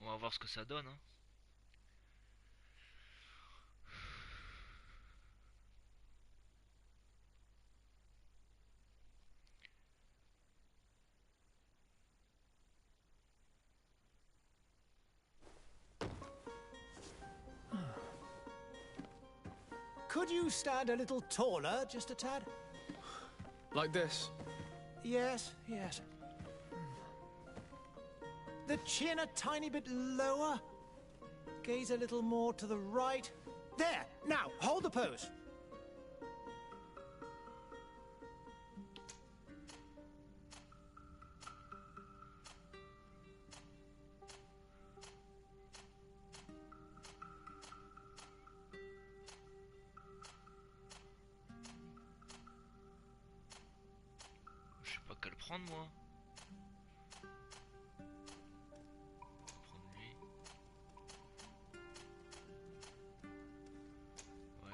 On va voir ce que ça donne, hein. Could you stand a little taller, just a tad? Like this? Yes, yes. The chin a tiny bit lower. Gaze a little more to the right. There! Now, hold the pose. Je sais pas quel prendre, moi. Prendre lui. Ouais.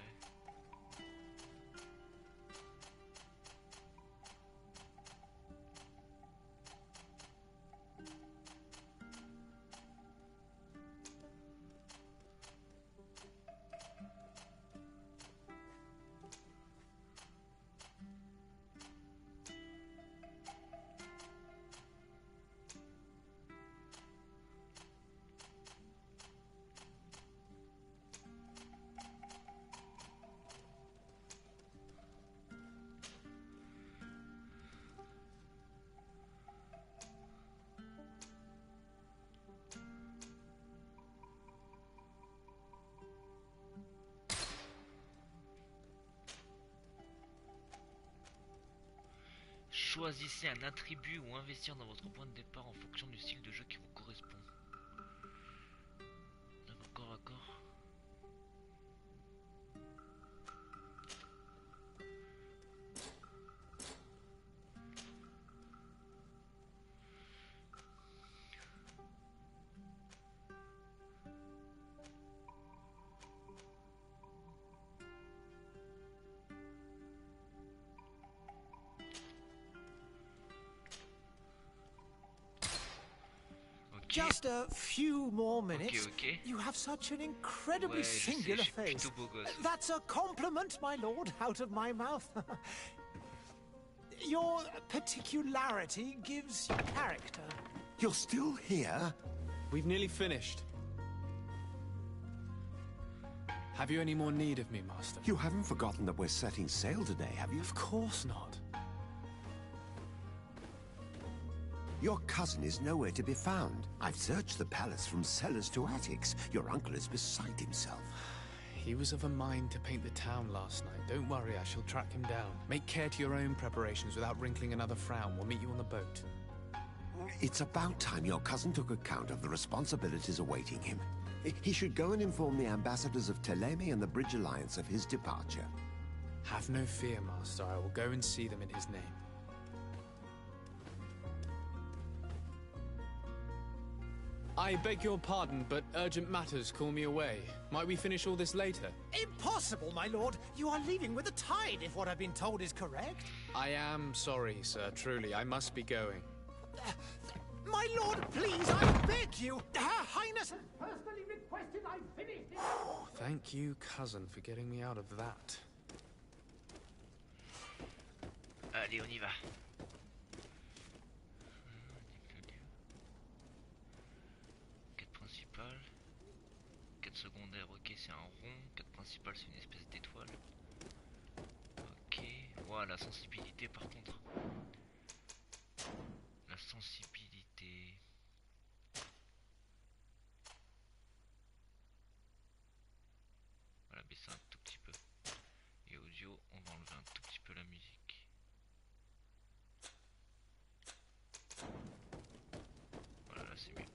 Choisissez un attribut ou investir dans votre point de départ en fonction du style de jeu qui vous correspond. D'accord, corps à corps. Just a few more minutes. Okay. You have such an incredibly Ouais, je sais, singular je suis face. plutôt beau gosse. That's a compliment, my lord, out of my mouth. Your particularity gives you character. You're still here? We've nearly finished. Have you any more need of me, Master? You haven't forgotten that we're setting sail today, have you? Of course not. Your cousin is nowhere to be found. I've searched the palace from cellars to attics. Your uncle is beside himself. He was of a mind to paint the town last night. Don't worry, I shall track him down. Make care to your own preparations without wrinkling another frown. We'll meet you on the boat. It's about time your cousin took account of the responsibilities awaiting him. He should go and inform the ambassadors of Teleme and the Bridge Alliance of his departure. Have no fear, Master. I will go and see them in his name. I beg your pardon, but urgent matters call me away. Might we finish all this later? Impossible, my lord. You are leaving with the tide, if what I've been told is correct. I am sorry, sir. Truly, I must be going. My lord, please, I beg you. Her Highness has personally requested I finish this. Thank you, cousin, for getting me out of that. Allez, on y va. Quête principale. Quête secondaire, ok, c'est un rond. Quête principale, c'est une espèce d'étoile. Ok, voilà, la sensibilité par contre. La sensibilité. Voilà, baisser un tout petit peu. Et audio, on va enlever un tout petit peu la musique. Voilà, là c'est mieux.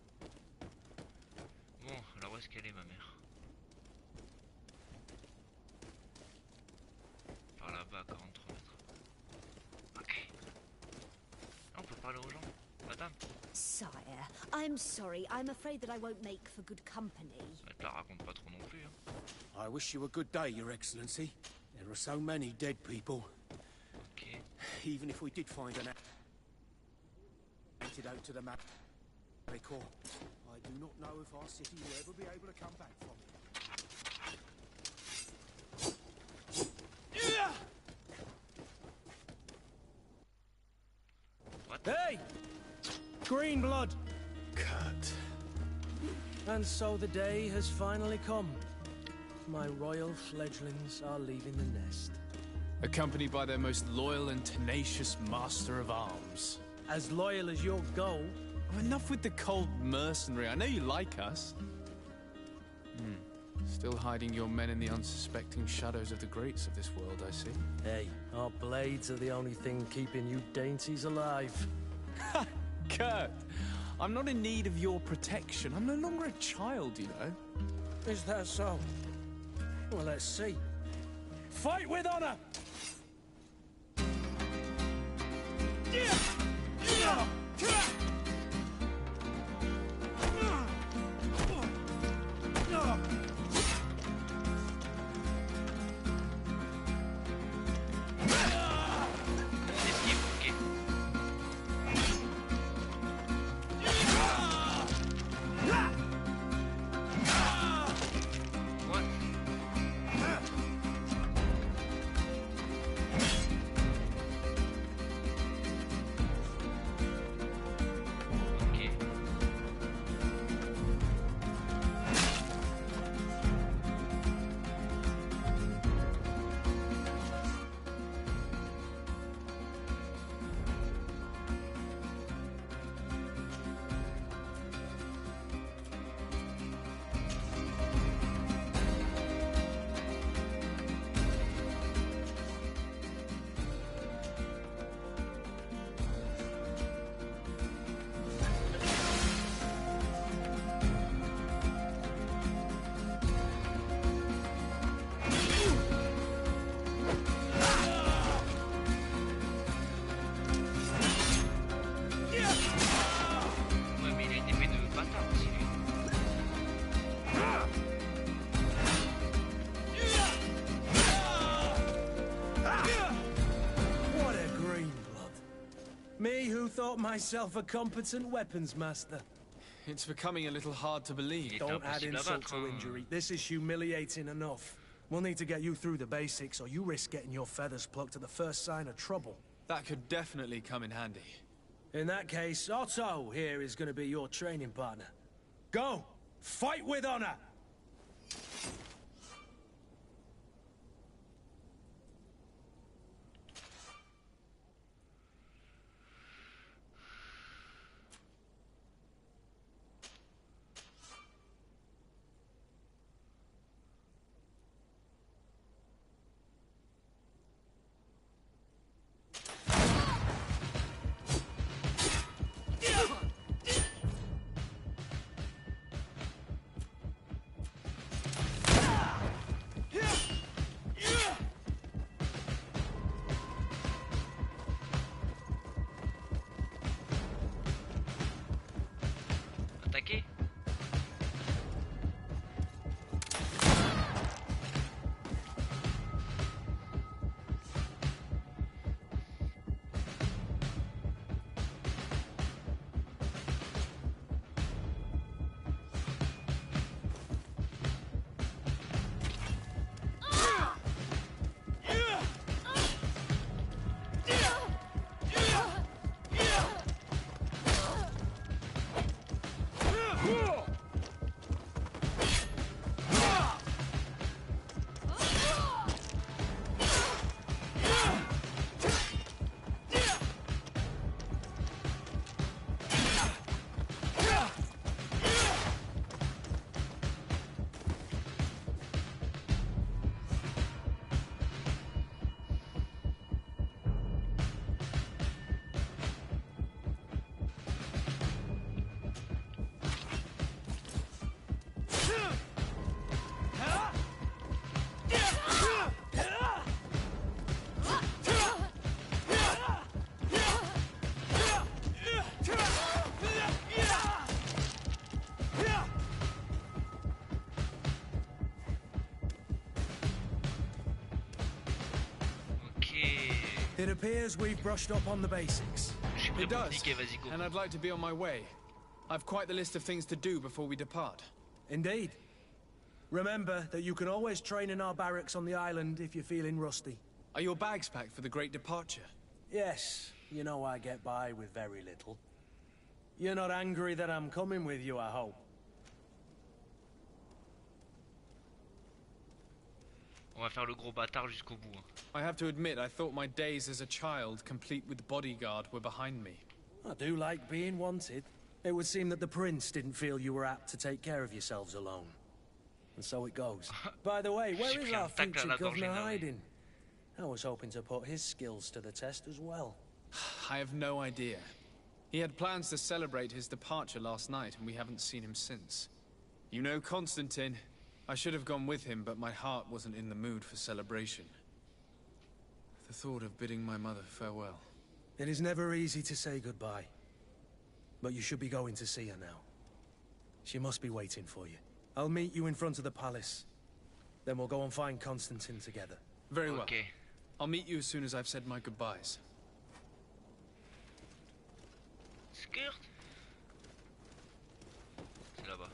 Bon, alors où est-ce qu'elle est ma mère? Par là-bas à 43 mètres. Ok. Ah, on peut parler aux gens. Madame. Sire, I'm sorry. I'm afraid that I won't make for good company. Elle te la raconte pas trop non plus, hein. I wish you a good day, Your Excellency. There are so many dead people. Ok. Even if we did find an antidote to the map, Corps. I do not know if our city will ever be able to come back from it. What? Hey! Green blood! Kurt. And so the day has finally come. My royal fledglings are leaving the nest. Accompanied by their most loyal and tenacious master of arms. As loyal as your goal. Oh, enough with the cold mercenary. I know you like us. Still hiding your men in the unsuspecting shadows of the greats of this world, I see. Hey, our blades are the only thing keeping you dainties alive. Ha! Kurt! I'm not in need of your protection. I'm no longer a child, you know. Is that so? Well, let's see. Fight with honor! Me who thought myself a competent weapons master. It's becoming a little hard to believe. Don't add insult to injury. This is humiliating enough. We'll need to get you through the basics, or you risk getting your feathers plucked at the first sign of trouble. That could definitely come in handy. In that case, Otto here is going to be your training partner. Go! Fight with honor! Attaquer. It appears we've brushed up on the basics. Je suis prêt It pour does, niquer, vas-y go. and I'd like to be on my way. I've quite the list of things to do before we depart. Indeed. Remember that you can always train in our barracks on the island if you're feeling rusty. Are your bags packed for the great departure? Yes, you know I get by with very little. You're not angry that I'm coming with you, I hope. On va faire le gros bâtard jusqu'au bout. Hein. I have to admit, I thought my days as a child, complete with bodyguard, were behind me. I do like being wanted. It would seem that the prince didn't feel you were apt to take care of yourselves alone. And so it goes. By the way, where is our future governor hiding? I was hoping to put his skills to the test as well. I have no idea. He had plans to celebrate his departure last night, and we haven't seen him since. You know Constantine. I should have gone with him, but my heart wasn't in the mood for celebration. The thought of bidding my mother farewell. It is never easy to say goodbye. But you should be going to see her now. She must be waiting for you. I'll meet you in front of the palace. Then we'll go and find Constantine together. Very well. Okay. I'll meet you as soon as I've said my goodbyes. Skirt. C'est là-bas.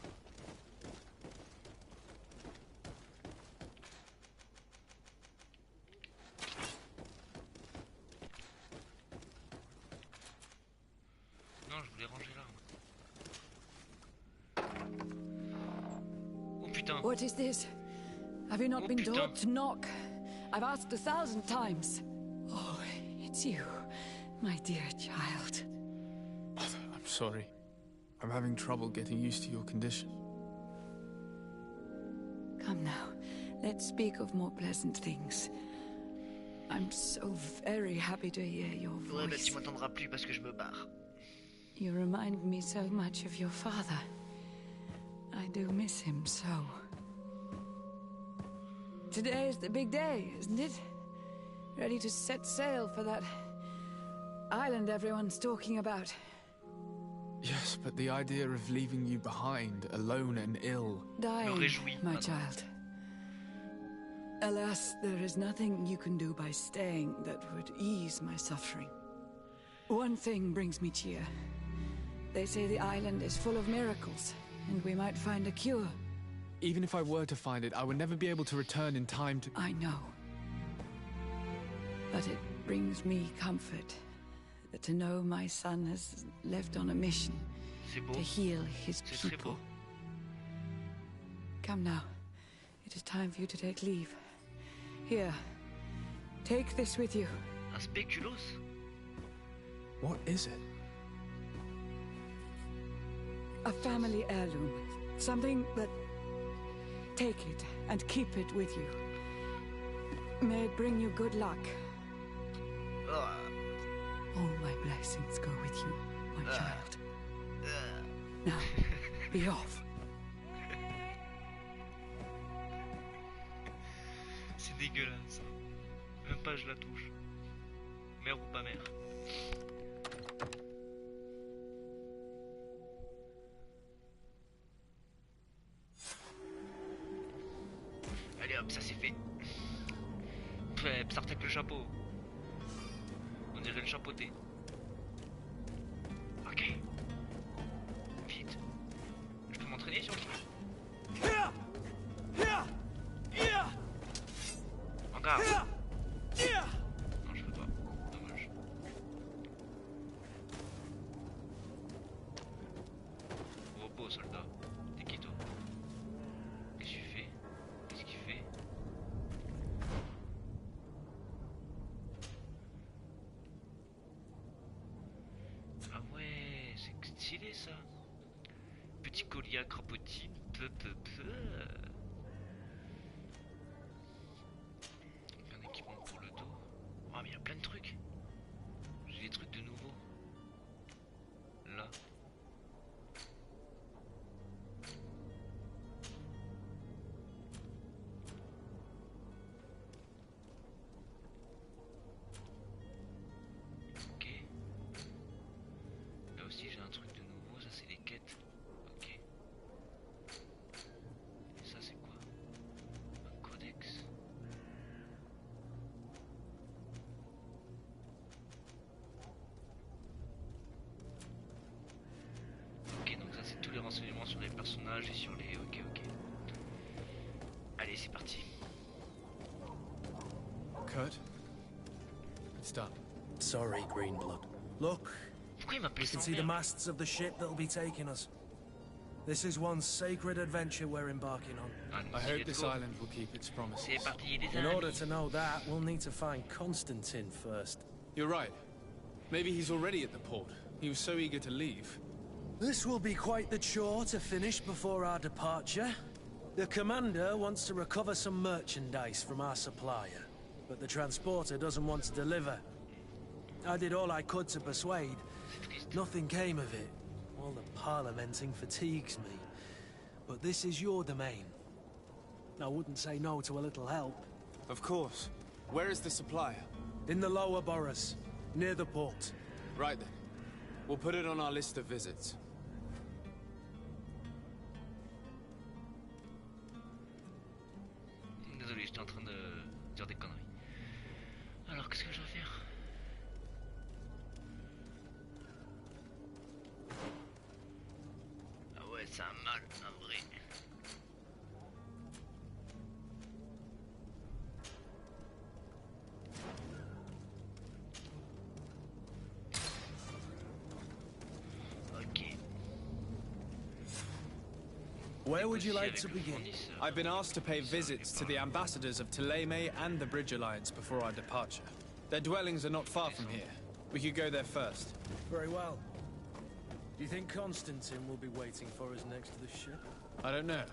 Non, je voulais ranger l'arme. Oh putain. What is this? Have you not Oh, been putain. taught to knock? I've asked 1,000 times. Oh, it's you, my dear child. I'm sorry. I'm having trouble getting used to your condition. Come now, let's speak of more pleasant things. I'm so very happy to hear your Ouais, bah voice. tu m'entendras plus parce que je me barre. You remind me so much of your father. I do miss him so. Today is the big day, isn't it? Ready to set sail for that island everyone's talking about. Yes, but the idea of leaving you behind, alone and ill... Dying, réjouis, my pardon. child. Alas, there is nothing you can do by staying that would ease my suffering. One thing brings me cheer. They say the island is full of miracles, and we might find a cure. Even if I were to find it, I would never be able to return in time to... I know. But it brings me comfort to know my son has left on a mission C'est beau. to heal his C'est très people. beau. Come now. It is time for you to take leave. Here, take this with you. Un spéculoos? What is it? A family heirloom. Something that... Take it and keep it with you. May it bring you good luck. Ah. All my blessings go with you, my child. Now, be off. C'est dégueulasse. Même pas je la touche. Mère ou pas mère. Allez hop, ça c'est fait. Ouais, Psartek le chapeau. On dirait le chapeauté. Ok. Vite. Je peux m'entraîner sur le... Encore. Non, je peux pas. Dommage. Repos, soldat. T'es qui toi? Qu'est-ce que tu fais? Qu'est-ce qu'il fait? Ah ouais, c'est stylé ça. Petit collier à crapotine. Un équipement pour le dos. Oh mais il y a plein de trucs. J'ai des trucs de nouveau. Là. Ok. Là aussi j'ai un truc de nouveau, ça c'est les quêtes. Ok. Et ça c'est images sur les... Ok, ok. Allez, c'est parti. Kurt, it's done. Sorry, Greenblood. Look, Pourquoi il m'appelle you can ça see the merde? masts of the ship that'll be taking us. This is one sacred adventure we're embarking on. I hope this island will keep its promises. C'est parti les In order amis. to know that, we'll need to find Constantine first. You're right. Maybe he's already at the port. He was so eager to leave. This will be quite the chore to finish before our departure. The commander wants to recover some merchandise from our supplier, but the transporter doesn't want to deliver. I did all I could to persuade. Nothing came of it. All the parliamenting fatigues me. But this is your domain. I wouldn't say no to a little help. Of course. Where is the supplier? In the lower boroughs, near the port. Right then. We'll put it on our list of visits. Désolé, j'étais en train de dire des conneries. Alors, qu'est-ce que je vais faire? Ah ouais, c'est un mal, c'est un vrai. Ok. Where would you Négocier like avec to le begin? fournisseur. I've been asked to pay visits to the ambassadors of Thélème and the Bridge Alliance before our departure. Their dwellings are not far from here. We could go there first. Very well. Do you think Constantine will be waiting for us next to the ship? I don't know,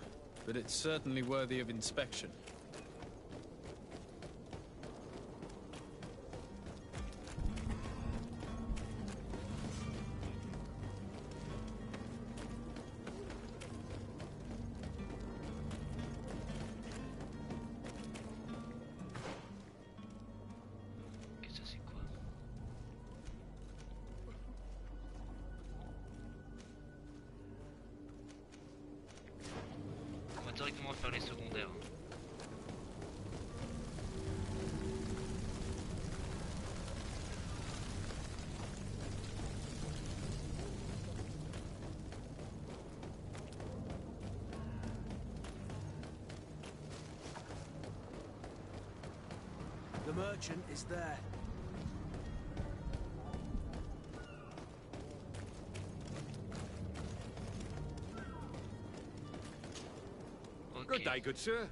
but it's certainly worthy of inspection. Ok, ça c'est quoi? On va directement faire les secondaires. The merchant is there. Ok. Good day, good sir.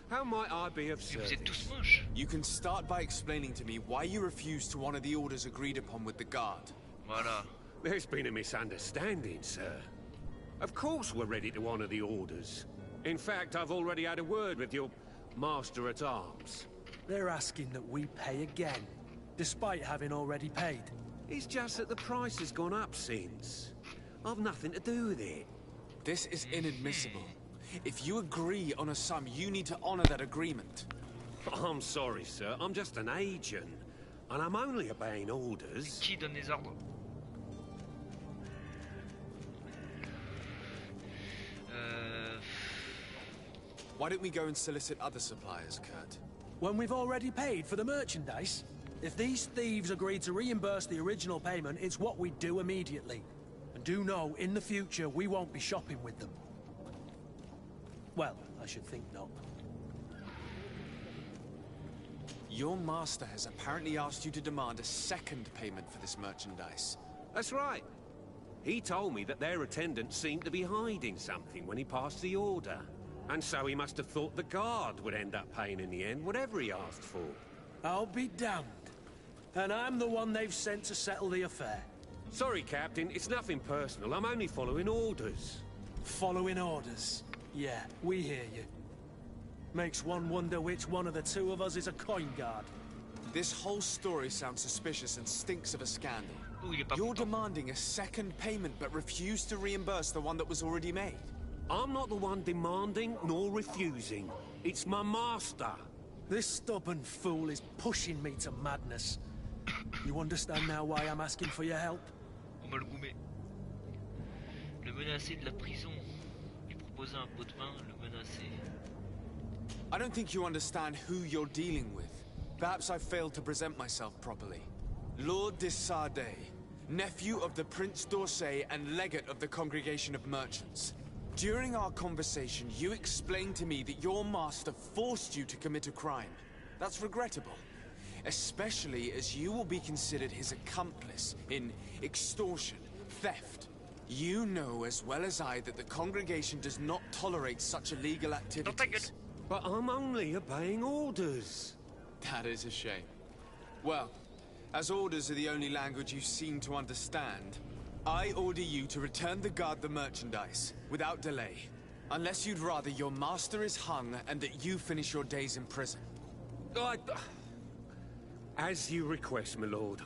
How might I be of Mais vous service? êtes tous moches. You can start by explaining to me why you refused to honor the orders agreed upon with the guard. Voilà. There's been a misunderstanding, sir. Of course we're ready to honor the orders. In fact, I've already had a word with your master-at-arms. They're asking that we pay again, despite having already paid. It's just that the price has gone up since. I've nothing to do with it. This is inadmissible. If you agree on a sum, you need to honor that agreement. I'm sorry, sir. I'm just an agent. And I'm only obeying orders. Qui donne les ordres? Why don't we go and solicit other suppliers, Kurt? When we've already paid for the merchandise? If these thieves agree to reimburse the original payment, it's what we do immediately. And do know, in the future, we won't be shopping with them. Well, I should think not. Your master has apparently asked you to demand a second payment for this merchandise. That's right. He told me that their attendant seemed to be hiding something when he passed the order. And so he must have thought the guard would end up paying in the end, whatever he asked for. I'll be damned. And I'm the one they've sent to settle the affair. Sorry, Captain, it's nothing personal. I'm only following orders. Following orders. Yeah, we hear you. Makes one wonder which one of the two of us is a coin guard. This whole story sounds suspicious and stinks of a scandal. Oh, il est pas You're content. demanding a second payment but refuse to reimburse the one that was already made. I'm not the one demanding nor refusing. It's my master. This stubborn fool is pushing me to madness. You understand now why I'm asking for your help? On va le goumer. Le menacer de la prison. Lui proposer un pot de vin, le menacer. I don't think you understand who you're dealing with. Perhaps I failed to present myself properly. Lord de Sade, nephew of the Prince d'Orsay and legate of the Congregation of Merchants. During our conversation, you explained to me that your master forced you to commit a crime. That's regrettable. Especially as you will be considered his accomplice in extortion, theft. You know as well as I that the congregation does not tolerate such illegal activities. But I'm only obeying orders. That is a shame. Well, as orders are the only language you seem to understand, I order you to return the guard the merchandise, without delay. Unless you'd rather your master is hung and that you finish your days in prison. As you request, my lord.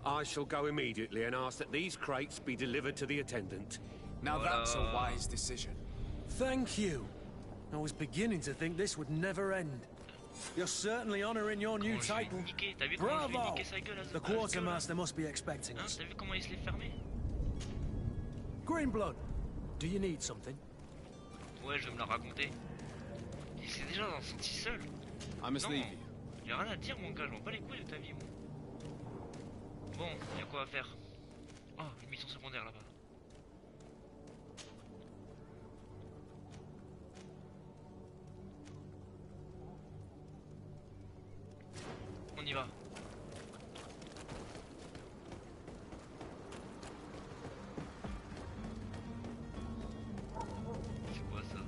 I shall go immediately and ask that these crates be delivered to the attendant. Now that's a wise decision. Thank you. I was beginning to think this would never end. You're certainly honoring your new title. Bravo! The quartermaster must be expecting us. T'as vu comment il se l'est fermé? Greenblood, do you need something? Ouais, je vais me la raconter. Il s'est déjà senti seul. I must leave you. J'ai rien à dire, mon gars, je m'en bats les couilles de ta vie, moi. Bon, y'a quoi à faire? Oh, une mission secondaire là-bas. On y va. C'est quoi ça?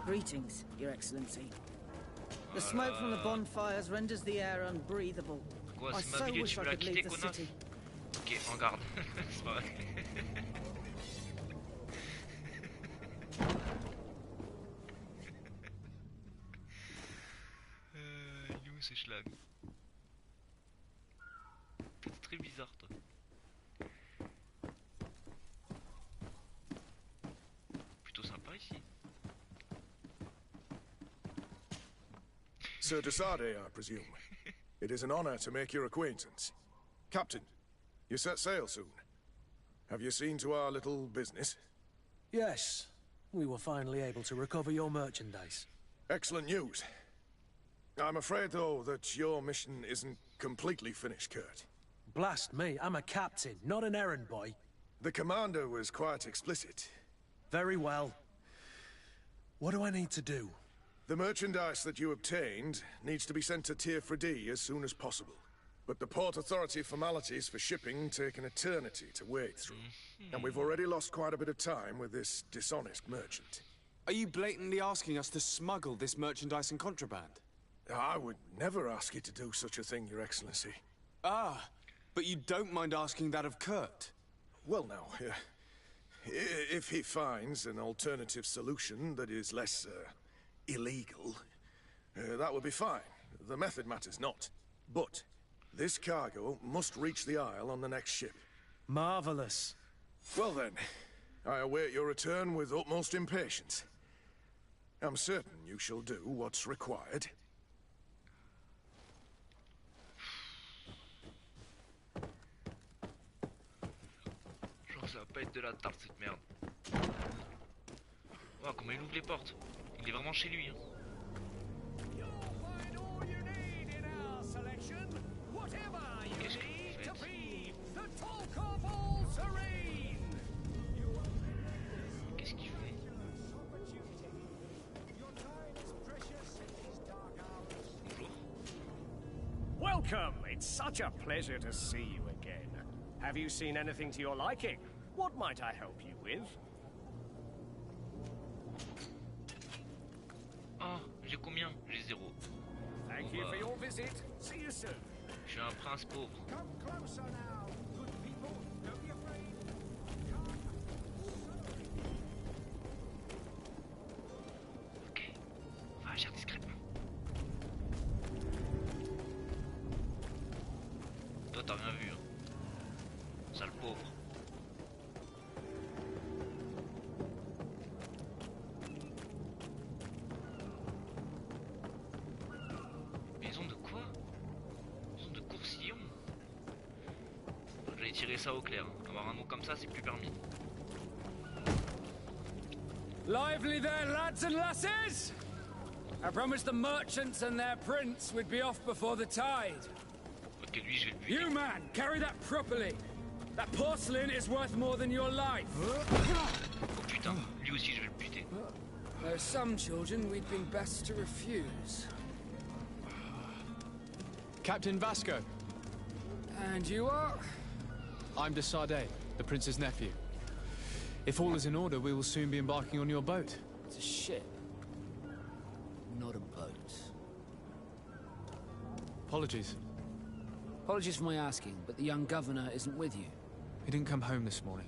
Greetings, Your Excellency. The smoke from the bonfires renders the air unbreathable. Quoi, I c'est ma so ville, wish tu I me l'as could quitté, leave the connasse? city. Ok, en garde. C'est pas vrai. Il est où ce schlag? C'est très bizarre, toi. Plutôt sympa ici. Sir Desade, I presume. It is an honor to make your acquaintance. Captain, you set sail soon. Have you seen to our little business? Yes. We were finally able to recover your merchandise. Excellent news. I'm afraid, though, that your mission isn't completely finished, Kurt. Blast me, I'm a captain, not an errand boy. The commander was quite explicit. Very well. What do I need to do? The merchandise that you obtained needs to be sent to Tier 4D as soon as possible. But the Port Authority formalities for shipping take an eternity to wade through. And we've already lost quite a bit of time with this dishonest merchant. Are you blatantly asking us to smuggle this merchandise in contraband? I would never ask you to do such a thing, Your Excellency. Ah, but you don't mind asking that of Kurt? Well, now, if he finds an alternative solution that is less, illegal, that would be fine. The method matters not. But this cargo must reach the Isle on the next ship. Marvelous. Well then, I await your return with utmost impatience. I'm certain you shall do what's required. Genre que ça va pas être de la tarte cette merde. Oh, comment il ouvre les portes. Il est vraiment chez lui, hein. Qu'est-ce que vous faites? Qu'est-ce qu'il fait? Bonjour. Welcome! It's such a pleasure to see you again. Have you seen anything to your liking? What might I help you with? Oh, j'ai combien? J'ai 0. Thank you for your visit. See you soon. Je suis un prince pauvre. Ok, on va agir discrètement. Toi t'as rien vu, hein. Sale pauvre. Maison de quoi? Allez, tirez ça au clair. Avoir un nom comme ça, c'est plus permis. Lively there, lads and lasses! I promised the merchants and their prince we'd be off before the tide. Ok, lui, je vais le buter. You, man, carry that properly. That porcelain is worth more than your life. Oh putain, lui aussi, je vais le buter. There are some children we'd been best to refuse. Captain Vasco. And you are? I'm de Sardet, the prince's nephew. If all is in order, we will soon be embarking on your boat. It's a ship, not a boat. Apologies. Apologies for my asking, but the young governor isn't with you. He didn't come home this morning.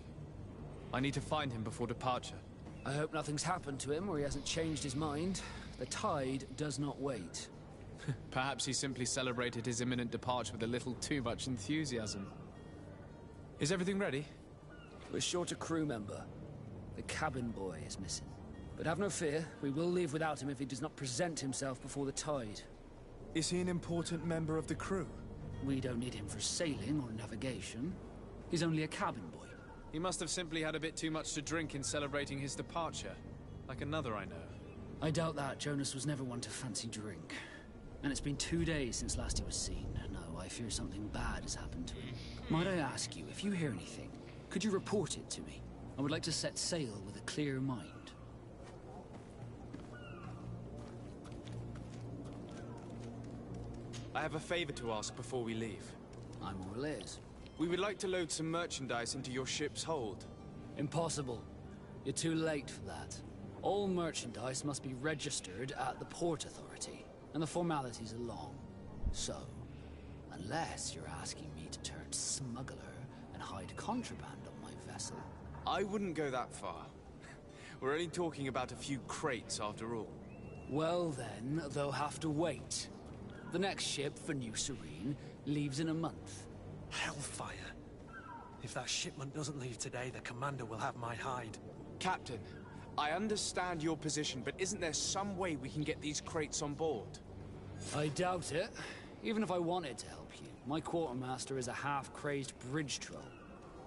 I need to find him before departure. I hope nothing's happened to him or he hasn't changed his mind. The tide does not wait. Perhaps he simply celebrated his imminent departure with a little too much enthusiasm. Is everything ready? We're short a crew member. The cabin boy is missing. But have no fear, we will leave without him if he does not present himself before the tide. Is he an important member of the crew? We don't need him for sailing or navigation. He's only a cabin boy. He must have simply had a bit too much to drink in celebrating his departure. Like another I know. I doubt that. Jonas was never one to fancy drink. And it's been 2 days since last he was seen. No, I fear something bad has happened to him. Might I ask you, if you hear anything, could you report it to me? I would like to set sail with a clear mind. I have a favor to ask before we leave. I'm all ears. We would like to load some merchandise into your ship's hold. Impossible. You're too late for that. All merchandise must be registered at the Port Authority, and the formalities are long. So, unless you're asking me to turn smuggler and hide contraband on my vessel. I wouldn't go that far. We're only talking about a few crates after all. Well then, they'll have to wait. The next ship for New Serene leaves in a month. Hellfire. If that shipment doesn't leave today, the commander will have my hide. Captain, I understand your position, but isn't there some way we can get these crates on board? I doubt it. Even if I wanted to help you, my quartermaster is a half-crazed bridge troll.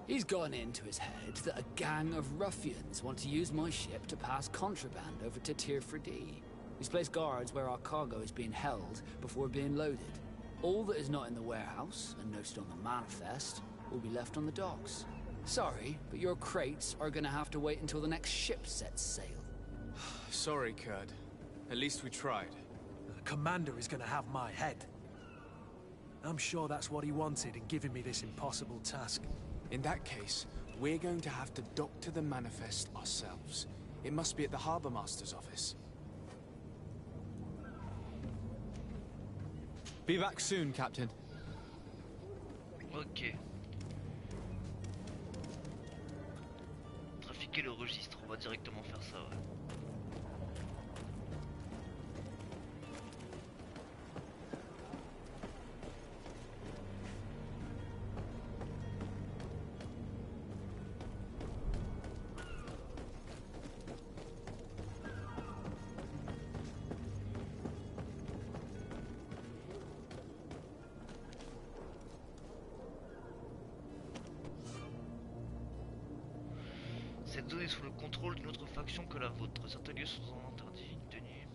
He's gotten into his head that a gang of ruffians want to use my ship to pass contraband over to Tirfredi. He's placed guards where our cargo is being held before being loaded. All that is not in the warehouse, and noted on the manifest, will be left on the docks. Sorry, but your crates are gonna have to wait until the next ship sets sail. Sorry, Kurd. At least we tried. The commander is gonna have my head. I'm sure that's what he wanted in giving me this impossible task. In that case, we're going to have to doctor the manifest ourselves. It must be at the Harbour Master's office. Be back soon, Captain. Ok. Trafiquer le registre, on va directement faire ça, ouais. Cette zone est sous le contrôle d'une autre faction que la vôtre. Certains lieux sont interdits de tenue.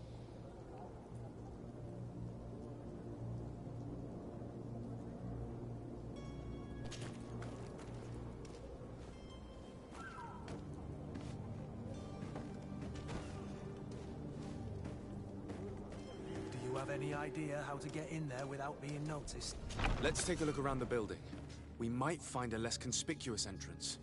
Do you have any idea how to get in there without being noticed? Let's take a look around the building. We might find a less conspicuous entrance.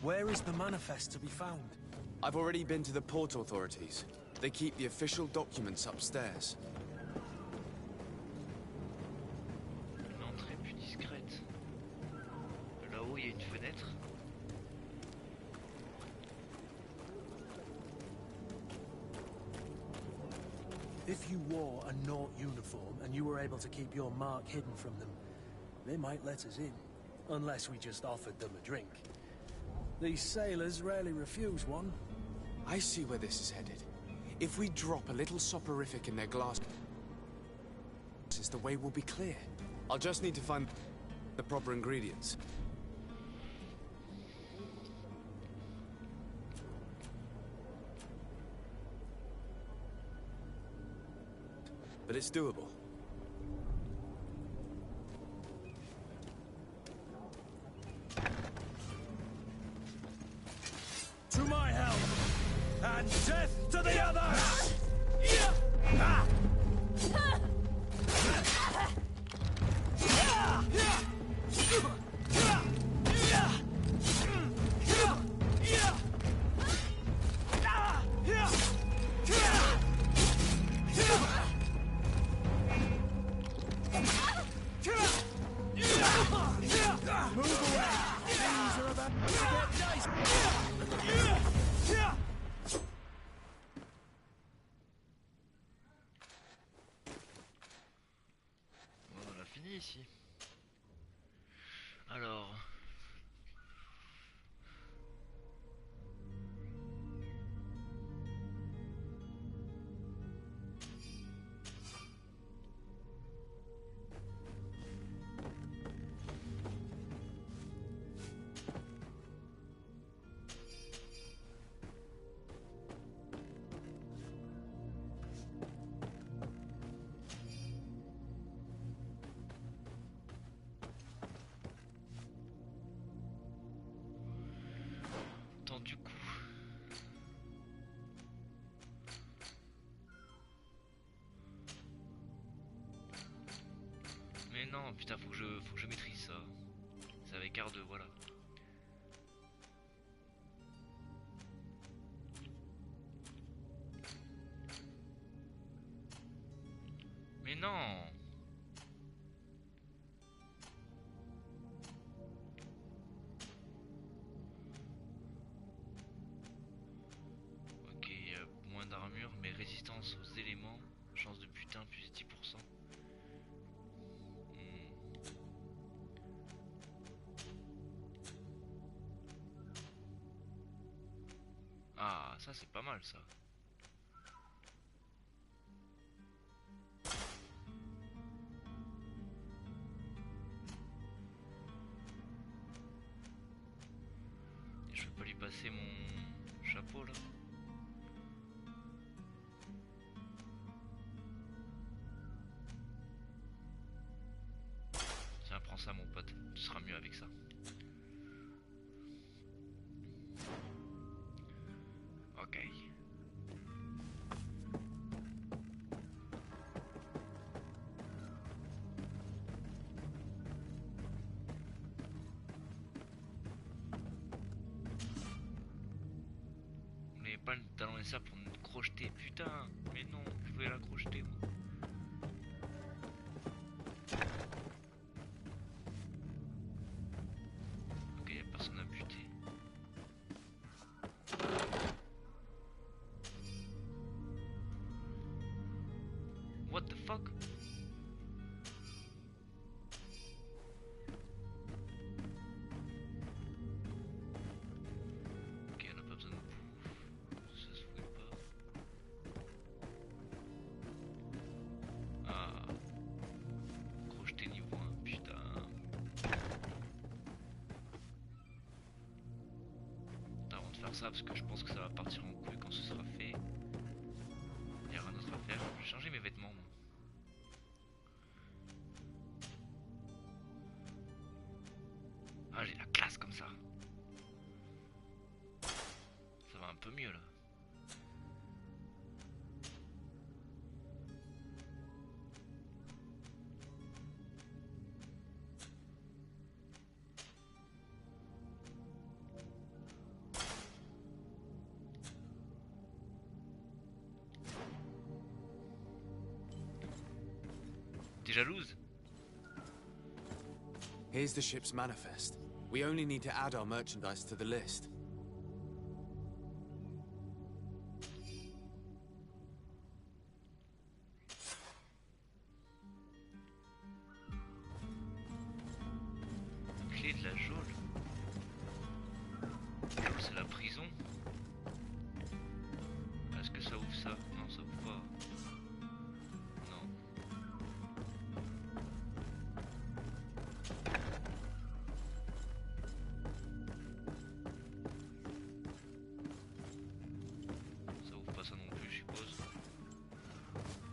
Where is the manifest to be found? I've already been to the port authorities. They keep the official documents upstairs. Une entrée plus discrète. Là-haut, il y a une fenêtre. If you wore a Naut uniform and you were able to keep your mark hidden from them, they might let us in. Unless we just offered them a drink. These sailors rarely refuse one. I see where this is headed. If we drop a little soporific in their glass, the way will be clear. I'll just need to find the proper ingredients. but it's doable. To my help! And death to the others! Ah! On a fini ici. Alors. Du coup, mais non, putain, faut que je maîtrise ça. C'est avec R2, voilà. Mais non. D'armure, mais résistance aux éléments, chance de butin plus 10%. Ah, ça c'est pas mal ça. Et je peux pas lui passer mon chapeau là. Prends ça mon pote, tu seras mieux avec ça. Ok. On n'avait pas le talon nécessaire pour nous crocheter, putain. Mais non, je voulais la crocheter moi. What the fuck? Ok, on n'a pas besoin de bouffe. Ça se fouille pas. Ah. Crocheté niveau 1, putain. Avant de faire ça, parce que je pense que ça va partir en couille quand ce sera fait. Il y aura d'autres affaires. Je vais changer mes vêtements. Moi. Ah, j'ai la classe comme ça. Ça va un peu mieux là. T'es jalouse? Here's the ship's manifest. We only need to add our merchandise to the list. Clé de la geôle. La geôle, c'est la prison. Est-ce que ça ouvre ça? Non, ça ouvre pas. Non. Ça ouvre pas ça non plus, je suppose.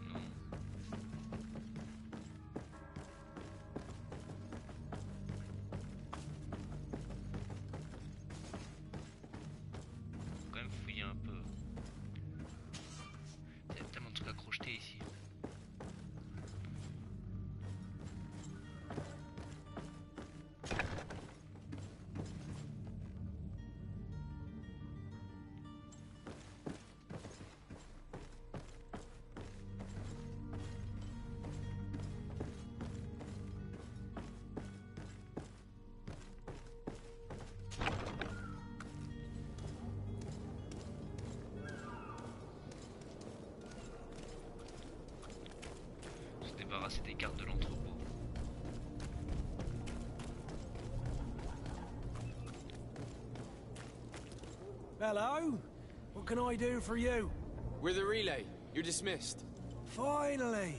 Non. débarrasser des gardes de l'entrepôt. Hello? What can I do for you? We're the relay. You're dismissed. Finally!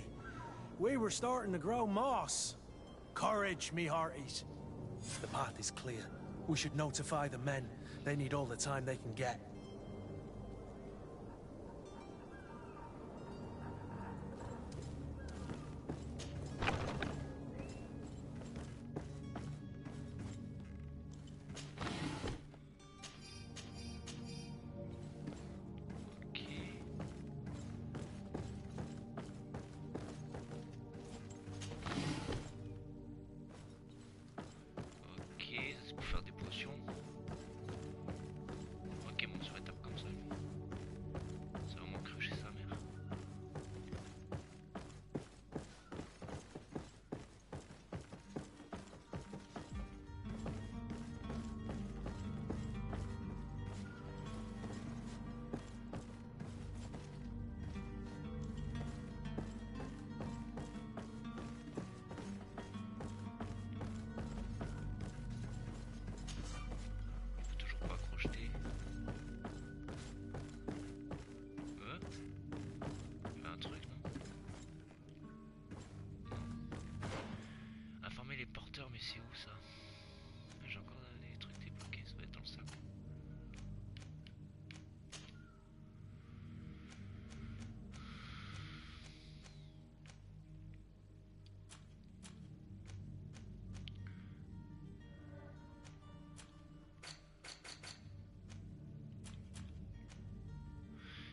We were starting to grow moss. Courage, me hearties. The path is clear. We should notify the men. They need all the time they can get. Mais c'est où ça? J'ai encore des trucs débloqués, ça va être dans le sac.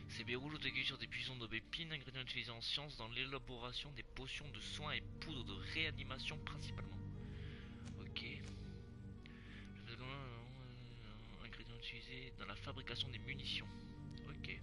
Ces baies rouges ont été cueillies sur des buissons d'aubépine, ingrédients utilisés en science dans l'élaboration des potions de soins et poudres de réanimation principalement. Ingrédients utilisés dans la fabrication des munitions. Ok.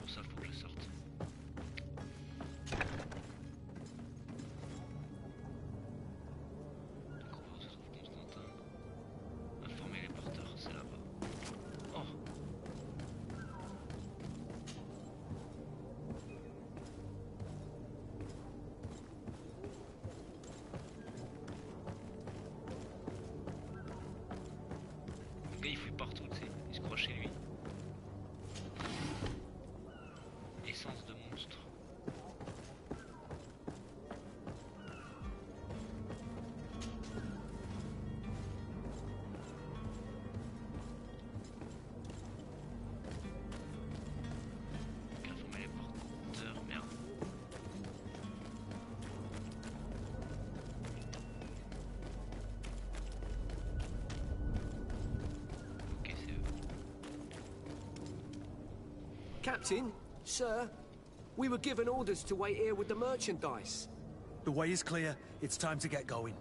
Ça faut que je sorte. Découvre où se trouve Constantin. Informer les porteurs, c'est là-bas. Oh! Le gars il fouille partout, tu sais, il se croit chez lui. Essence de monstre. Informer les porteurs, merde. Ok, c'est eux. Captain? Sir? We were given orders to wait here with the merchandise. The way is clear. It's time to get going.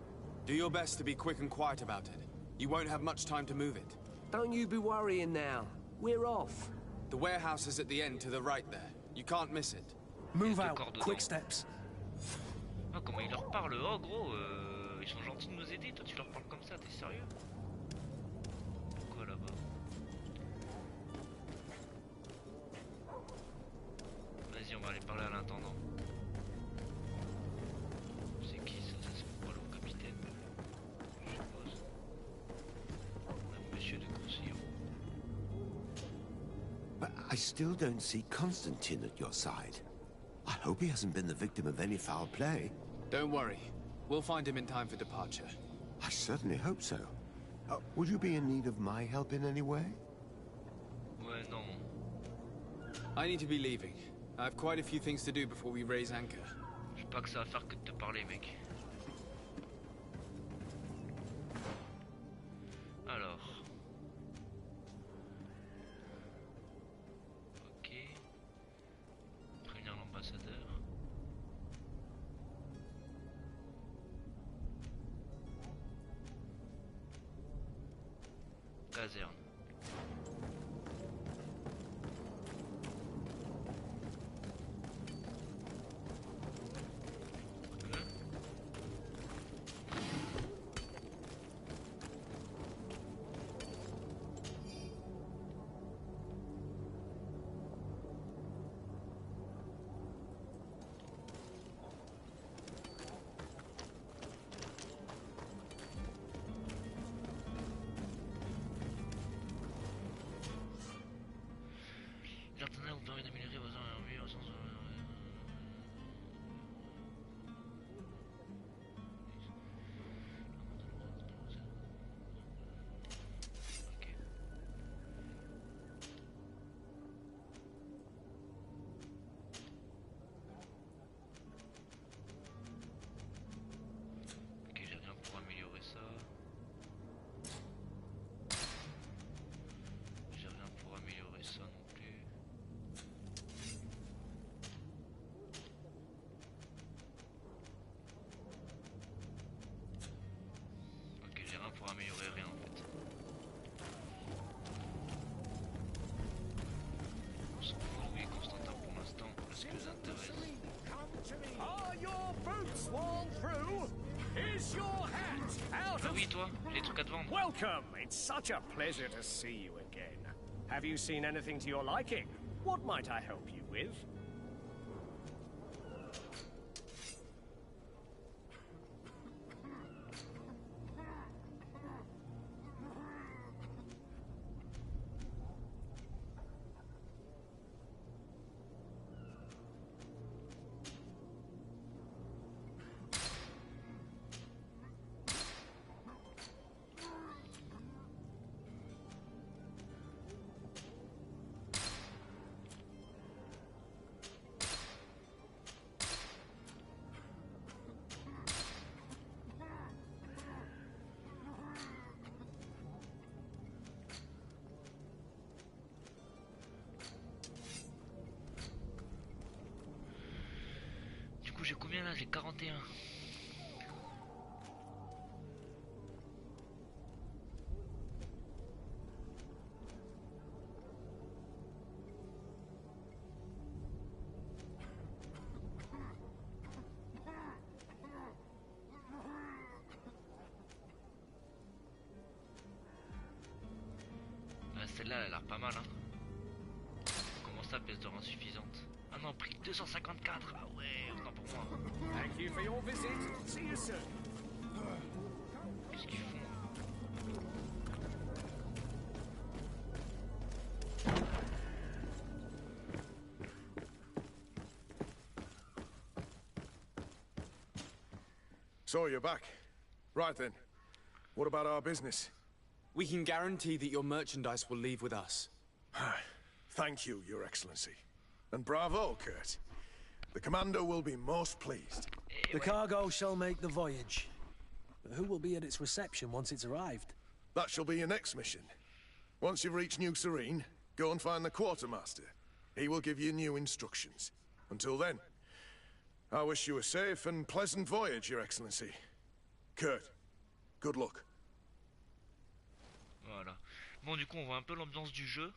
Do your best to be quick and quiet about it. You won't have much time to move it. Don't you be worrying now. We're off. The warehouse is at the end to the right there. You can't miss it. Move out. Quick steps. Ah, comment il leur parle? Oh gros, ils sont gentils de nous aider, toi tu leur parles comme ça, t'es sérieux? Pourquoi là-bas? Vas-y, on va aller parler à l'intendant. C'est qui ça? C'est pas le capitaine, je suppose. Monsieur de Courcillon. But I still don't see Constantine at your side. I hope he hasn't been the victim of any foul play. Don't worry. We'll find him in time for departure. I certainly hope so. Would you be in need of my help in any way? Ouais, non. I need to be leaving. I have quite a few things to do before we raise anchor. J'ai pas que ça à faire que de te parler, mec. Alors. Ok. caserne. L'artisanat vous permet d'améliorer vos envies au sens. Ok. Ok, j'ai rien pour améliorer ça. J'ai rien pour améliorer ça non plus. Ok, j'ai rien pour améliorer rien en fait. On s'en fout, oui, Constantin pour l'instant, parce que ça intéresse. Are your boots worn through? Is your hat out Ah of... oui, toi, j'ai des trucs à te vendre. Welcome. It's such a pleasure to see you again. Have you seen anything to your liking? What might I help you with? Du coup, j'ai combien là? J'ai 41. Celle-là, elle a l'air pas mal, hein. Comment ça, pièce d'or insuffisante? Ah non, prix 254. Ah ouais, autant pour moi. Thank you for your visit. See you soon. Qu'est-ce qu'ils font? So you're back. Right then. What about our business? We can guarantee that your merchandise will leave with us. Thank you, Your Excellency. And bravo, Kurt. The Commander will be most pleased. The cargo shall make the voyage. But who will be at its reception once it's arrived? That shall be your next mission. Once you've reached New Serene, go and find the Quartermaster. He will give you new instructions. Until then, I wish you a safe and pleasant voyage, Your Excellency. Kurt, good luck. Voilà. Bon, du coup, on voit un peu l'ambiance du jeu.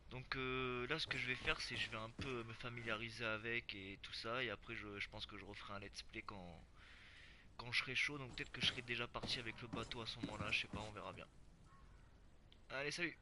Donc là, ce que je vais faire, c'est je vais un peu me familiariser avec et tout ça. Et après, je pense que je referai un let's play quand je serai chaud. Donc peut-être que je serai déjà parti avec le bateau à ce moment-là. Je sais pas, on verra bien. Allez, salut!